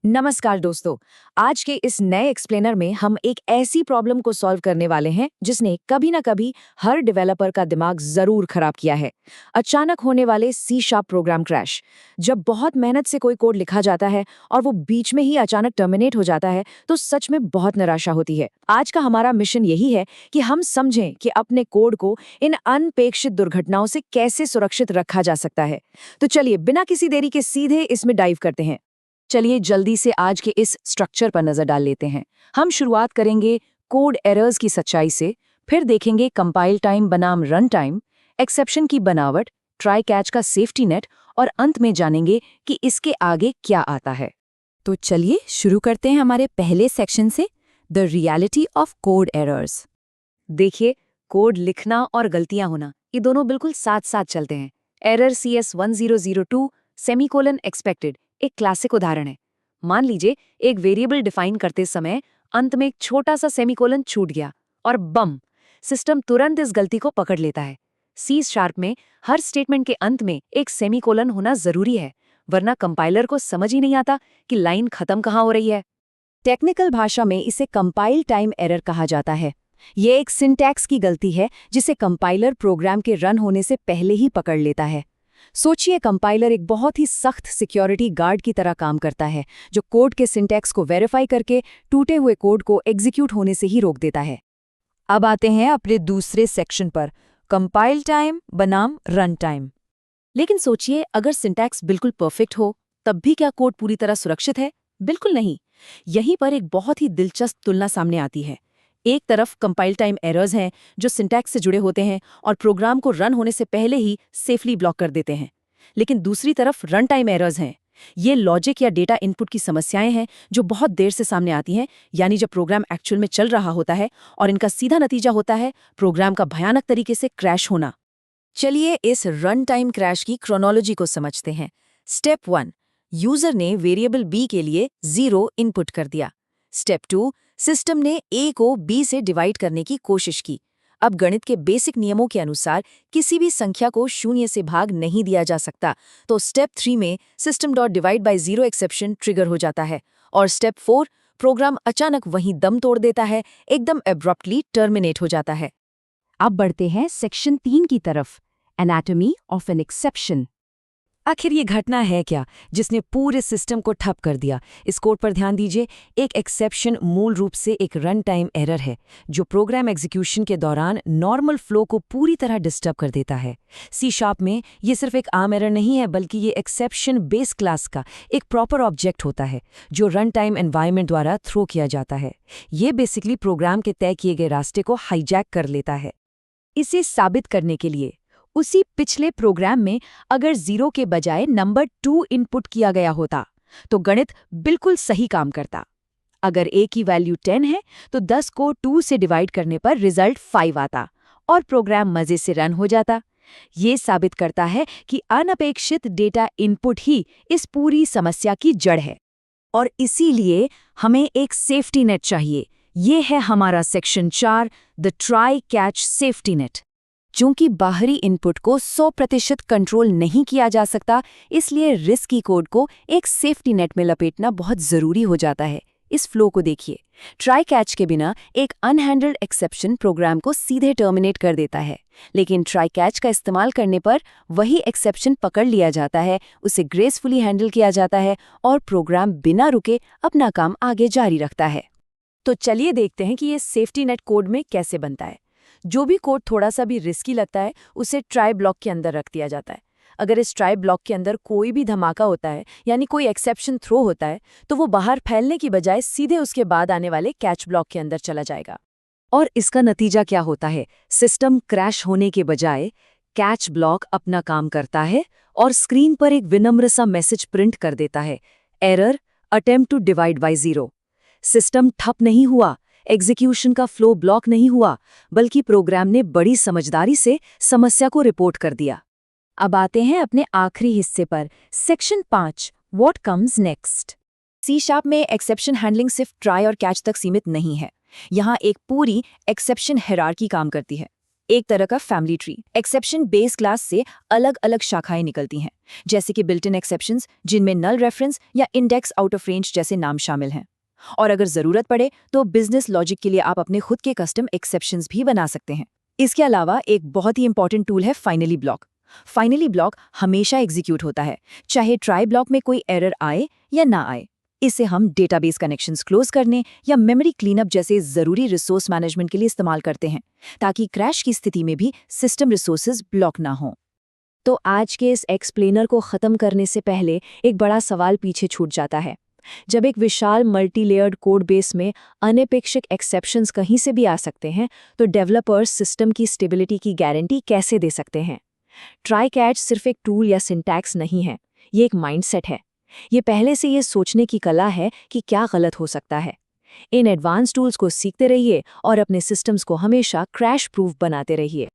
नमस्कार दोस्तों। आज के इस नए एक्सप्लेनर में हम एक ऐसी प्रॉब्लम को सॉल्व करने वाले हैं जिसने कभी ना कभी हर डेवलपर का दिमाग जरूर खराब किया है। अचानक होने वाले C# प्रोग्राम क्रैश। जब बहुत मेहनत से कोई कोड लिखा जाता है और वो बीच में ही अचानक टर्मिनेट हो जाता है तो सच में बहुत निराशा होती है। आज का हमारा मिशन यही है कि हम समझें कि अपने कोड को इन अनपेक्षित दुर्घटनाओं से कैसे सुरक्षित रखा जा सकता है। तो चलिए बिना किसी देरी के सीधे इसमें डाइव करते हैं। चलिए जल्दी से आज के इस स्ट्रक्चर पर नजर डाल लेते हैं। हम शुरुआत करेंगे कोड एरर्स की सच्चाई से, फिर देखेंगे कंपाइल टाइम बनाम रन टाइम, एक्सेप्शन की बनावट, ट्राई कैच का सेफ्टी नेट और अंत में जानेंगे कि इसके आगे क्या आता है। तो चलिए शुरू करते हैं हमारे पहले सेक्शन से, the reality of code errors. देखिए, कोड लिखना और गलतियां होना ये दोनों बिल्कुल साथ साथ चलते हैं। एरर CS1002 सेमीकोलन एक्सपेक्टेड एक क्लासिक उदाहरण है। मान लीजिए एक वेरिएबल डिफाइन करते समय अंत में एक छोटा सा सेमीकोलन छूट गया और बम, सिस्टम तुरंत इस गलती को पकड़ लेता है। C# में हर स्टेटमेंट के अंत में एक सेमीकोलन होना जरूरी है, वरना कंपाइलर को समझ ही नहीं आता कि लाइन खत्म कहाँ हो रही है। टेक्निकल भाषा में इसे कंपाइल टाइम एरर कहा जाता है। ये एक सिंटैक्स की गलती है जिसे कंपाइलर प्रोग्राम के रन होने से पहले ही पकड़ लेता है। सोचिए, कंपाइलर एक बहुत ही सख्त सिक्योरिटी गार्ड की तरह काम करता है जो कोड के सिंटैक्स को वेरीफाई करके टूटे हुए कोड को एग्जीक्यूट होने से ही रोक देता है। अब आते हैं अपने दूसरे सेक्शन पर, कंपाइल टाइम बनाम रन टाइम। लेकिन सोचिए, अगर सिंटैक्स बिल्कुल परफेक्ट हो तब भी क्या कोड पूरी तरह सुरक्षित है? बिल्कुल नहीं। यहीं पर एक बहुत ही दिलचस्प तुलना सामने आती है। एक तरफ कंपाइल टाइम एरर्स हैं जो सिंटैक्स से जुड़े होते हैं और प्रोग्राम को रन होने से पहले ही सेफली ब्लॉक कर देते हैं। लेकिन दूसरी तरफ रन टाइम एरर्स हैं। ये लॉजिक या डेटा इनपुट की समस्याएं हैं जो बहुत देर से सामने आती हैं, यानी जब प्रोग्राम एक्चुअल में चल रहा होता है, और इनका सीधा नतीजा होता है प्रोग्राम का भयानक तरीके से क्रैश होना। चलिए इस रन टाइम क्रैश की क्रोनोलॉजी को समझते हैं। स्टेप 1, यूजर ने वेरिएबल बी के लिए 0 इनपुट कर दिया। स्टेप 2, सिस्टम ने ए को बी से डिवाइड करने की कोशिश की। अब गणित के बेसिक नियमों के अनुसार किसी भी संख्या को 0 से भाग नहीं दिया जा सकता, तो स्टेप 3 में system dot divide by 0 exception trigger हो जाता है और स्टेप 4 प्रोग्राम अचानक वहीं दम तोड़ देता है, एकदम एब्रप्टली टर्मिनेट हो जाता है। अब बढ़ते हैं सेक्शन 3 की तरफ, एनाटॉमी ऑफ एन एक्सेप्शन। आखिर ये घटना है क्या जिसने पूरे सिस्टम को ठप कर दिया? इस कोड पर ध्यान दीजिए। एक एक्सेप्शन मूल रूप से एक रन टाइम एरर है जो प्रोग्राम एग्जीक्यूशन के दौरान नॉर्मल फ्लो को पूरी तरह डिस्टर्ब कर देता है। C# में ये सिर्फ एक आम एरर नहीं है, बल्कि ये एक्सेप्शन बेस क्लास का एक प्रॉपर ऑब्जेक्ट होता है जो रन टाइम एनवायरनमेंट द्वारा थ्रो किया जाता है। ये बेसिकली प्रोग्राम के तय किए गए रास्ते को हाईजैक कर लेता है। इसे साबित करने के लिए उसी पिछले प्रोग्राम में अगर 0 के बजाय नंबर 2 इनपुट किया गया होता तो गणित बिल्कुल सही काम करता। अगर a की वैल्यू 10 है तो 10 को 2 से डिवाइड करने पर रिजल्ट 5 आता और प्रोग्राम मजे से रन हो जाता। ये साबित करता है कि अनपेक्षित डेटा इनपुट ही इस पूरी समस्या की जड़ है और इसीलिए हमें एक सेफ्टी नेट चाहिए। ये है हमारा section 4, the try catch safety net. चूंकि बाहरी इनपुट को 100% कंट्रोल नहीं किया जा सकता, इसलिए रिस्की कोड को एक सेफ्टी नेट में लपेटना बहुत जरूरी हो जाता है। इस फ्लो को देखिए। ट्राई कैच के बिना एक अनहैंडल्ड एक्सेप्शन प्रोग्राम को सीधे टर्मिनेट कर देता है, लेकिन ट्राई कैच का इस्तेमाल करने पर वही एक्सेप्शन पकड़ लिया जाता है, उसे ग्रेसफुली हैंडल किया जाता है और प्रोग्राम बिना रुके अपना काम आगे जारी रखता है। तो चलिए देखते हैं कि ये सेफ्टी नेट कोड में कैसे बनता है। जो भी कोड थोड़ा सा भी रिस्की लगता है उसे ट्राई ब्लॉक के अंदर रख दिया जाता है। अगर इस ट्राई ब्लॉक के अंदर कोई भी धमाका होता है, यानी कोई एक्सेप्शन थ्रो होता है, तो वो बाहर फैलने की बजाय सीधे उसके बाद आने वाले कैच ब्लॉक के अंदर चला जाएगा। और इसका नतीजा क्या होता है? सिस्टम क्रैश होने के बजाय कैच ब्लॉक अपना काम करता है और स्क्रीन पर एक विनम्र सा मैसेज प्रिंट कर देता है, error attempt to divide by 0। System ठप नहीं हुआ, एग्जीक्यूशन का फ्लो ब्लॉक नहीं हुआ, बल्कि प्रोग्राम ने बड़ी समझदारी से समस्या को रिपोर्ट कर दिया। अब आते हैं अपने आखिरी हिस्से पर, section 5, what comes next. C# में एक्सेप्शन हैंडलिंग सिर्फ ट्राई और कैच तक सीमित नहीं है। यहाँ एक पूरी एक्सेप्शन हायरार्की काम करती है। एक तरह का family tree. Exception base class से अलग अलग शाखाएं निकलती हैं, जैसे कि बिल्ट इन एक्सेप्शंस जिनमें नल रेफरेंस या इंडेक्स आउट ऑफ रेंज जैसे नाम शामिल हैं। और अगर जरूरत पड़े तो बिजनेस लॉजिक के लिए आप अपने खुद के कस्टम एक्सेप्शंस भी बना सकते हैं। इसके अलावा एक बहुत ही इंपॉर्टेंट टूल है फाइनली ब्लॉक। फाइनली ब्लॉक हमेशा एग्जीक्यूट होता है, चाहे ट्राई ब्लॉक में कोई एरर आए या ना आए। इसे हम डेटाबेस कनेक्शंस क्लोज करने या मेमोरी क्लीनअप जैसे जरूरी रिसोर्स मैनेजमेंट के लिए इस्तेमाल करते हैं, ताकि क्रैश की स्थिति में भी सिस्टम रिसोर्सेज ब्लॉक ना हो। तो आज के इस एक्सप्लेनर को खत्म करने से पहले एक बड़ा सवाल पीछे छूट जाता है। जब एक विशाल मल्टी लेयर्ड कोड बेस में अनपेक्षित एक्सेप्शंस कहीं से भी आ सकते हैं, तो डेवलपर्स सिस्टम की स्टेबिलिटी की गारंटी कैसे दे सकते हैं? ट्राई कैच सिर्फ एक टूल या सिंटैक्स नहीं है, ये एक माइंडसेट है। ये पहले से ये सोचने की कला है कि क्या गलत हो सकता है। इन एडवांस टूल्स को सीखते रहिए और अपने सिस्टम्स को हमेशा क्रैश प्रूफ बनाते रहिए।